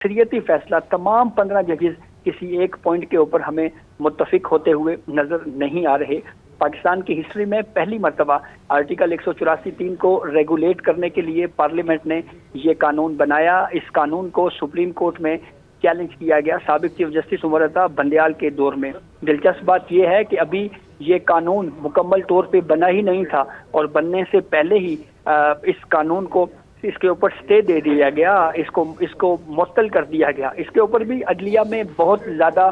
अक्सरियती फैसला तमाम 15 जजेस किसी एक पॉइंट के ऊपर हमें मुत्तफिक होते हुए नजर नहीं आ रहे। पाकिस्तान की हिस्ट्री में पहली मर्तबा आर्टिकल 184(3) को रेगुलेट करने के लिए पार्लियामेंट ने ये कानून बनाया। इस कानून को सुप्रीम कोर्ट में चैलेंज किया गया साबिक चीफ जस्टिस उमर अता बंदयाल के दौर में। दिलचस्प बात यह है कि अभी ये कानून मुकम्मल तौर पे बना ही नहीं था और बनने से पहले ही इस कानून को इसके ऊपर स्टे दे दिया गया, इसको मुअत्तल कर दिया गया। इसके ऊपर भी अदलिया में बहुत ज़्यादा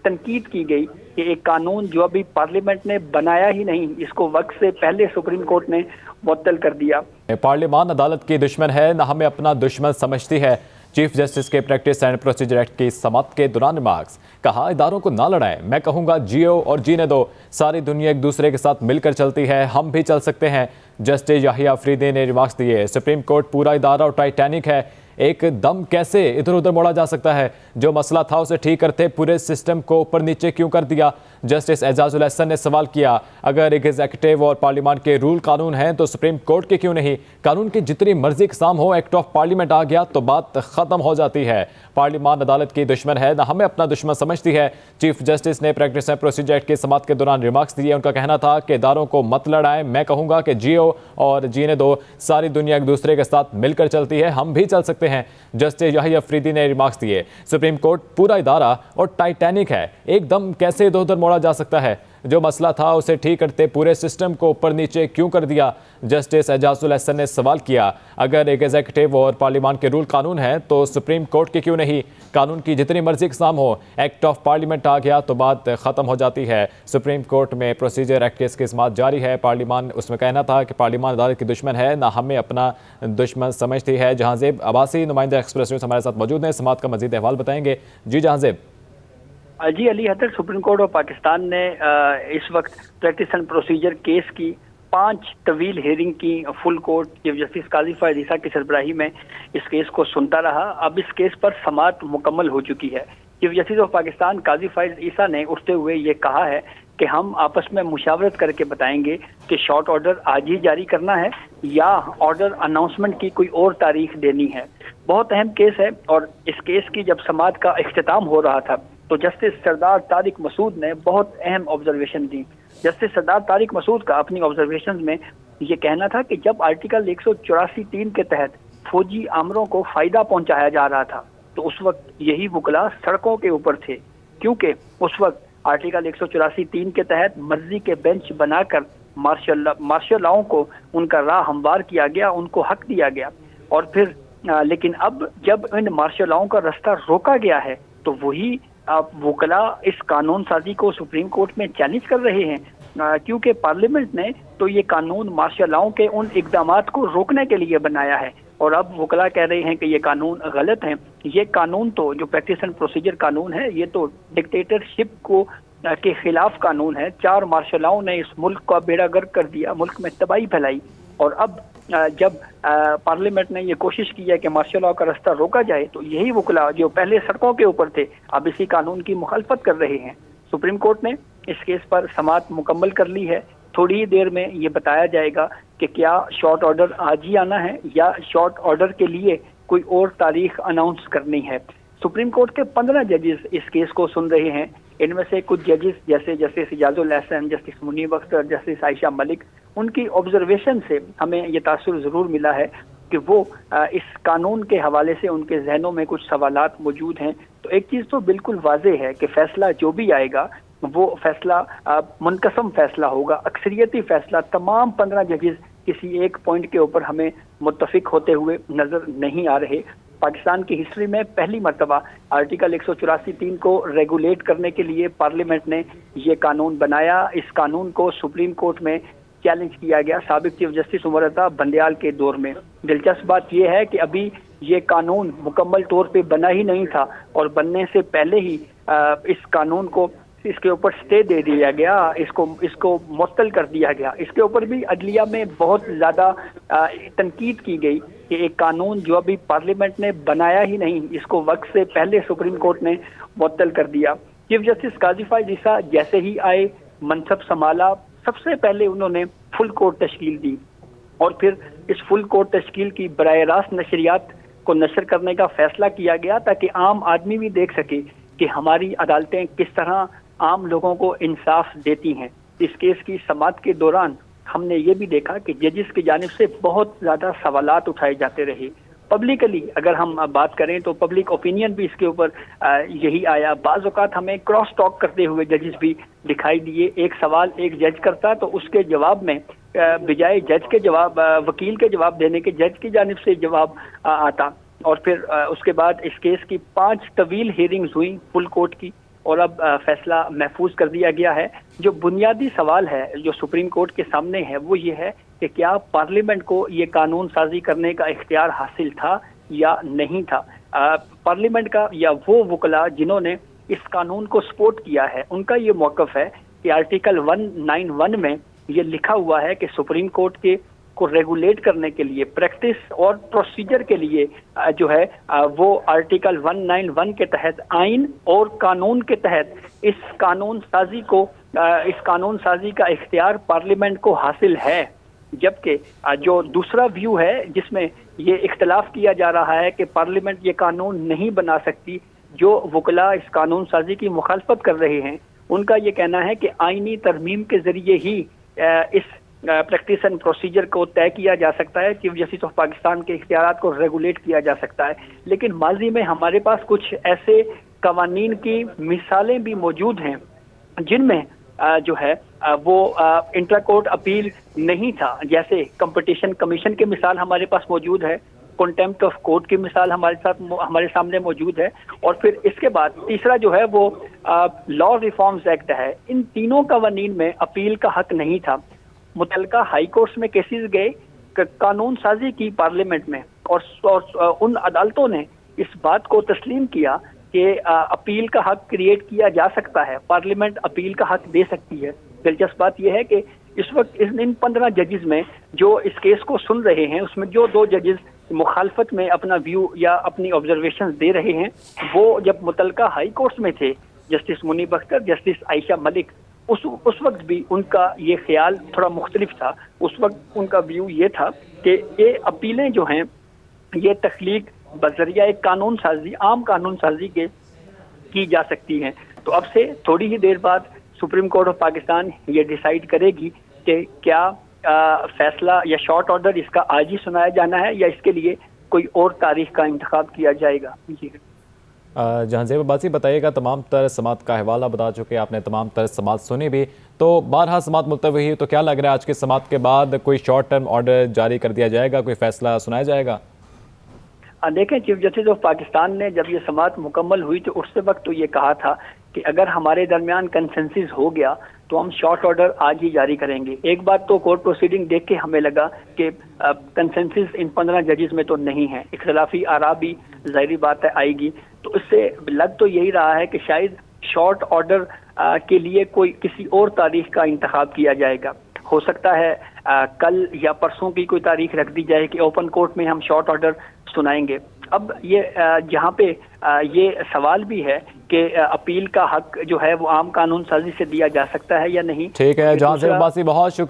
तनकीद की गई कि एक कानून जो अभी पार्लियामेंट ने बनाया ही नहीं, इसको वक्त से पहले सुप्रीम कोर्ट ने मुअत्तल कर दिया। पार्लियामान अदालत की दुश्मन है, न हमें अपना दुश्मन समझती है। चीफ जस्टिस के प्रैक्टिस एंड प्रोसीजर एक्ट की समाअत के दौरान रिमार्क्स। कहा, इदारों को ना लड़ाएं, मैं कहूँगा जियो और जीने दो। सारी दुनिया एक दूसरे के साथ मिलकर चलती है, हम भी चल सकते हैं। जस्टिस याहिया अफरीदी ने रिमार्क्स दिए। सुप्रीम कोर्ट पूरा इदारा और टाइटैनिक है, एक दम कैसे इधर उधर मोड़ा जा सकता है? जो मसला था उसे ठीक करते पूरे सिस्टम को ऊपर नीचे क्यों कर दिया? जस्टिस एजाजुल हसन ने सवाल किया, अगर एग्जीक्यूटिव और पार्लियामेंट के रूल कानून हैं तो सुप्रीम कोर्ट के क्यों नहीं? कानून की जितनी मर्जी इक़साम हो, एक्ट ऑफ पार्लियामेंट आ गया तो बात खत्म हो जाती है। पार्लियामान अदालत की दुश्मन है, न हमें अपना दुश्मन समझती है। चीफ जस्टिस ने प्रैक्टिस एंड प्रोसीजर एक्ट की समाअत के दौरान रिमार्क्स दिए। उनका कहना था कि इदारों को मत लड़ाएं, मैं कहूँगा कि जियो और जीने दो। सारी दुनिया एक दूसरे के साथ मिलकर चलती है, हम भी चल सकते हैं। जस्टिस याहिया अफरीदी ने रिमार्क्स दिए। सुप्रीम कोर्ट पूरा इदारा और टाइटैनिक है, एकदम कैसे इधर उधर मोड़ा जा सकता है? जो मसला था उसे ठीक करते पूरे सिस्टम को ऊपर नीचे क्यों कर दिया? जस्टिस एजाजुल हसन ने सवाल किया, अगर एग्जीक्यूटिव और पार्लियामेंट के रूल कानून हैं तो सुप्रीम कोर्ट के क्यों नहीं? कानून की जितनी मर्जी इक़साम हो, एक्ट ऑफ पार्लियामेंट आ गया तो बात खत्म हो जाती है। सुप्रीम कोर्ट में प्रोसीजर एक्ट केस की समाअत जारी है। पार्लियामान उसमें कहना था कि पार्लियामान अदालत की दुश्मन है, ना हमें अपना दुश्मन समझती है। जहांजेब अब्बासी नुमाइंदा एक्सप्रेस न्यूज़ हमारे साथ मौजूद हैं, समाअत का मजीद अहवाल बताएंगे। जी जहांजेब। जी अली हदर, सुप्रीम कोर्ट और पाकिस्तान ने इस वक्त प्रैक्टिस एंड प्रोसीजर केस की 5 तवील हेयरिंग की फुल कोर्ट चीफ जस्टिस काजी फायद ईसा की सरबराही में इस केस को सुनता रहा। अब इस केस पर समाअत मुकम्मल हो चुकी है। चीफ जस्टिस ऑफ पाकिस्तान काजी फायद ईसा ने उठते हुए ये कहा है कि हम आपस में मुशावरत करके बताएंगे कि शॉर्ट ऑर्डर आज ही जारी करना है या ऑर्डर अनाउंसमेंट की कोई और तारीख देनी है। बहुत अहम केस है और इस केस की जब समाअत का इख्तिताम हो रहा था तो जस्टिस सरदार तारिक मसूद ने बहुत अहम ऑब्जर्वेशन दी। जस्टिस सरदार तारिक मसूद का अपनी ऑब्जर्वेशन में ये कहना था कि जब आर्टिकल 184(3) के तहत फौजी आमरों को फायदा पहुंचाया जा रहा था तो उस वक्त यही वकला सड़कों के ऊपर थे, क्योंकि उस वक्त आर्टिकल 184(3) के तहत मर्जी के बेंच बनाकर मार्शल लॉ को उनका राह हमवार किया गया, उनको हक दिया गया। और फिर लेकिन अब जब इन मार्शल लॉ का रास्ता रोका गया है तो वही वकला इस कानून साजी को सुप्रीम कोर्ट में चैलेंज कर रहे हैं, क्योंकि पार्लियामेंट ने तो ये कानून मार्शल लॉ के उन इकदामात को रोकने के लिए बनाया है और अब वकला कह रहे हैं कि ये कानून गलत हैं। ये कानून तो जो प्रैक्टिस एंड प्रोसीजर कानून है ये तो डिक्टेटरशिप को के खिलाफ कानून है। 4 मार्शल लॉ ने इस मुल्क का बेड़ा गर्क कर दिया, मुल्क में तबाही फैलाई और अब जब पार्लियामेंट ने ये कोशिश की है कि मार्शल लॉ का रास्ता रोका जाए तो यही वकला जो पहले सड़कों के ऊपर थे अब इसी कानून की मुखालफत कर रहे हैं। सुप्रीम कोर्ट ने इस केस पर समाअत मुकम्मल कर ली है। थोड़ी ही देर में ये बताया जाएगा कि क्या शॉर्ट ऑर्डर आज ही आना है या शॉर्ट ऑर्डर के लिए कोई और तारीख अनाउंस करनी है। सुप्रीम कोर्ट के 15 जजेस इस केस को सुन रहे हैं। इनमें से कुछ जजेस जैसे justice Ijazul Hasan, justice Munib Akhtar, justice Ayesha Malik, उनकी ऑब्जर्वेशन से हमें ये तासुर ज़रूर मिला है कि वो इस कानून के हवाले से उनके जहनों में कुछ सवालात मौजूद हैं। तो एक चीज़ तो बिल्कुल वाज़ेह है कि फ़ैसला जो भी आएगा वो फ़ैसला मुनकसम फ़ैसला होगा, अक्सरियती फ़ैसला। तमाम 15 जजेस किसी एक पॉइंट के ऊपर हमें मुत्तफिक होते हुए नज़र नहीं आ रहे। पाकिस्तान की हिस्ट्री में पहली मर्तबा आर्टिकल 184(3) को रेगुलेट करने के लिए पार्लियामेंट ने ये कानून बनाया। इस कानून को सुप्रीम कोर्ट में चैलेंज किया गया साबिक चीफ जस्टिस उमर अता बंदयाल के दौर में। दिलचस्प बात यह है कि अभी ये कानून मुकम्मल तौर पे बना ही नहीं था और बनने से पहले ही इस कानून को इसके ऊपर स्टे दे दिया गया, इसको मुअत्तल कर दिया गया। इसके ऊपर भी अदलिया में बहुत ज़्यादा तनकीद की गई कि एक कानून जो अभी पार्लियामेंट ने बनाया ही नहीं, इसको वक्त से पहले सुप्रीम कोर्ट ने मुअत्तल कर दिया। चीफ जस्टिस काजी फायद ईसा जैसे ही आए, मनसब संभाला, सबसे पहले उन्होंने फुल कोर्ट तश्कील दी और फिर इस फुल कोर्ट तश्कील की बराह रास्त नशरियात کو نشر کرنے کا فیصلہ کیا گیا تاکہ عام آدمی بھی دیکھ سکے کہ ہماری عدالتیں کس طرح عام لوگوں کو انصاف دیتی ہیں۔ اس کیس کی سماعت کے دوران ہم نے یہ بھی دیکھا کہ ججز کی جانب سے بہت زیادہ سوالات اٹھائے جاتے رہے۔ پبلکلی اگر ہم بات کریں تو پبلک اوپینین بھی اس کے اوپر یہی آیا۔ بعض اوقات ہمیں کراس ٹاک کرتے ہوئے ججز بھی دکھائی دیے۔ ایک سوال ایک جج کرتا تو اس کے جواب میں بجائے جج کے جواب وکیل کے جواب دینے کے جج کی جانب سے جواب آتا، اور پھر اس کے بعد اس کیس کی 5 طویل ہیئرنگز ہوئیں فل کورٹ کی، اور اب فیصلہ محفوظ کر دیا گیا ہے۔ جو بنیادی سوال ہے جو سپریم کورٹ کے سامنے ہے وہ یہ ہے کہ کیا پارلیمنٹ کو یہ قانون سازی کرنے کا اختیار حاصل تھا یا نہیں تھا۔ پارلیمنٹ کا یا وہ وکلاء جنہوں نے اس قانون کو سپورٹ کیا ہے ان کا یہ موقف ہے کہ آرٹیکل 191 میں یہ لکھا ہوا ہے کہ سپریم کورٹ کے کو ریگولیٹ کرنے کے لیے پریکٹس اور پروسیجر کے لیے جو ہے وہ آرٹیکل 191 کے تحت آئین اور قانون کے تحت اس قانون سازی کا اختیار پارلیمنٹ کو حاصل ہے۔ جبکہ جو دوسرا ویو ہے جس میں یہ اختلاف کیا جا رہا ہے کہ پارلیمنٹ یہ قانون نہیں بنا سکتی، جو وکلاء اس قانون سازی کی مخالفت کر رہے ہیں ان کا یہ کہنا ہے کہ آئینی ترمیم کے ذریعے ہی اس پریکٹس اینڈ پروسیجر کو طے کیا جا سکتا ہے، چیف جسٹس آف پاکستان کے اختیارات کو ریگولیٹ کیا جا سکتا ہے۔ لیکن ماضی میں ہمارے پاس کچھ ایسے قوانین کی مثالیں بھی موجود ہیں جن میں جو ہے وہ انٹرا کورٹ اپیل نہیں تھا، جیسے کمپٹیشن کمیشن کی مثال ہمارے پاس موجود ہے، کنٹیمپٹ آف کورٹ کی مثال ہمارے سامنے موجود ہے، اور پھر اس کے بعد تیسرا جو ہے وہ لا ریفارمز ایکٹ ہے۔ ان تینوں قوانین میں اپیل کا حق نہیں تھا۔ متعلقہ ہائی کورٹس میں کیسز گئے قانون سازی کی پارلیمنٹ میں، اور ان عدالتوں نے اس بات کو تسلیم کیا کہ اپیل کا حق کریٹ کیا جا سکتا ہے، پارلیمنٹ اپیل کا حق دے سکتی ہے۔ دلچسپ بات یہ ہے کہ اس وقت ان 15 ججز میں جو اس کیس کو سن رہے ہیں اس میں جو 2 ججز مخالفت میں اپنا ویو یا اپنی آبزرویشنز دے رہے ہیں وہ جب متعلقہ ہائی کورٹس میں تھے، جسٹس منیب اختر، جسٹس عائشہ ملک، اس وقت بھی ان کا یہ خیال تھوڑا مختلف تھا۔ اس وقت ان کا ویو یہ تھا کہ یہ اپیلیں جو ہیں یہ تخلیق بذریعہ ایک قانون سازی، عام قانون سازی کے کی جا سکتی ہیں۔ تو اب سے تھوڑی ہی دیر بعد سپریم کورٹ آف پاکستان یہ ڈیسائیڈ کرے گی کہ کیا فیصلہ یا شارٹ آرڈر اس کا آج ہی سنایا جانا ہے یا اس کے لیے کوئی اور تاریخ کا انتخاب کیا جائے گا۔ جی جہاں زیب عباسی بتائیے گا، تمام تر سماعت کا حوالہ بتا چکے آپ نے، تمام تر سماعت سنی بھی، تو 12 سماعت ملتوی ہوئی، تو کیا لگ رہا ہے آج کی سماعت کے بعد کوئی شارٹ ٹرم آرڈر جاری کر دیا جائے گا، کوئی فیصلہ سنایا جائے گا؟ دیکھیں، چیف جسٹس آف پاکستان نے جب یہ سماعت مکمل ہوئی تو اس وقت تو یہ کہا تھا کہ اگر ہمارے درمیان کنسنسس ہو گیا تو ہم شارٹ آرڈر آج ہی جاری کریں گے۔ ایک بات تو کورٹ پروسیڈنگ دیکھ کے ہمیں لگا کہ کنسنسس ان 15 ججز میں تو نہیں ہے، اختلافی آراء بھی ظاہری بات ہے آئے گی، تو اس سے لگ تو یہی رہا ہے کہ شاید شارٹ آرڈر کے لیے کوئی کسی اور تاریخ کا انتخاب کیا جائے گا۔ ہو سکتا ہے کل یا پرسوں کی کوئی تاریخ رکھ دی جائے کہ اوپن کورٹ میں ہم شارٹ آرڈر سنائیں گے۔ اب یہ جہاں پہ یہ سوال بھی ہے کہ اپیل کا حق جو ہے وہ عام قانون سازی سے دیا جا سکتا ہے یا نہیں۔ ٹھیک ہے جہاں زیب عباسی، بہت شکریہ۔